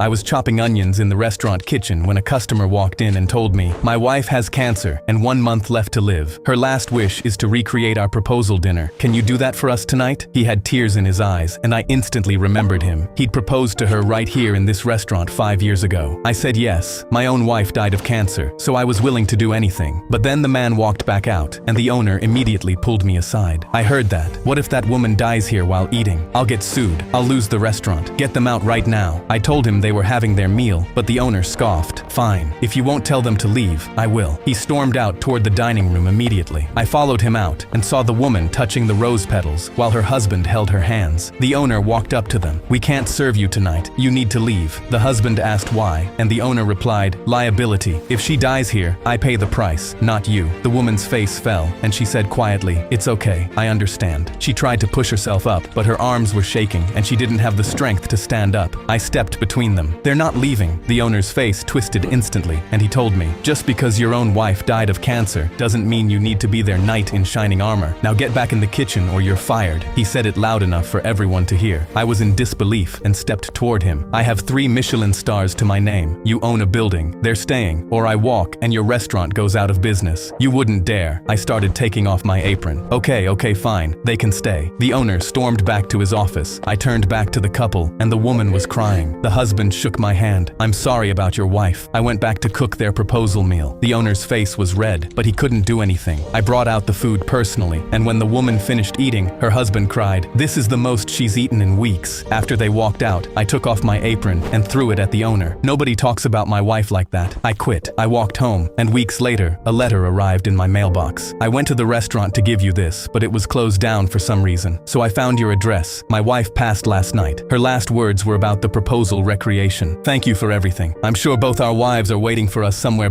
I was chopping onions in the restaurant kitchen when a customer walked in and told me, "My wife has cancer and 1 month left to live. Her last wish is to recreate our proposal dinner. Can you do that for us tonight?" He had tears in his eyes, and I instantly remembered him. He'd proposed to her right here in this restaurant 5 years ago. I said yes. My own wife died of cancer, so I was willing to do anything. But then the man walked back out, and the owner immediately pulled me aside. "I heard that. What if that woman dies here while eating? I'll get sued. I'll lose the restaurant. Get them out right now." I told him they were having their meal, but the owner scoffed. "Fine. If you won't tell them to leave, I will." He stormed out toward the dining room immediately. I followed him out and saw the woman touching the rose petals while her husband held her hands. The owner walked up to them. "We can't serve you tonight. You need to leave." The husband asked why, and the owner replied, "Liability. If she dies here, I pay the price, not you." The woman's face fell, and she said quietly, "It's okay. I understand." She tried to push herself up, but her arms were shaking, and she didn't have the strength to stand up. I stepped between them. "They're not leaving." The owner's face twisted instantly, and he told me, "Just because your own wife died of cancer doesn't mean you need to be their knight in shining armor. Now get back in the kitchen or you're fired." He said it loud enough for everyone to hear. I was in disbelief and stepped toward him. "I have 3 Michelin stars to my name. You own a building. They're staying, or I walk and your restaurant goes out of business. You wouldn't dare." I started taking off my apron. Okay, fine. They can stay." The owner stormed back to his office. I turned back to the couple, and the woman was crying. The husband shook my hand. "I'm sorry about your wife." I went back to cook their proposal meal. The owner's face was red, but he couldn't do anything. I brought out the food personally, and when the woman finished eating, her husband cried, "This is the most she's eaten in weeks." After they walked out, I took off my apron and threw it at the owner. "Nobody talks about my wife like that." I quit. I walked home, and weeks later, a letter arrived in my mailbox. "I went to the restaurant to give you this, but it was closed down for some reason. So I found your address. My wife passed last night. Her last words were about the proposal recreation. Thank you for everything. I'm sure both our wives are waiting for us somewhere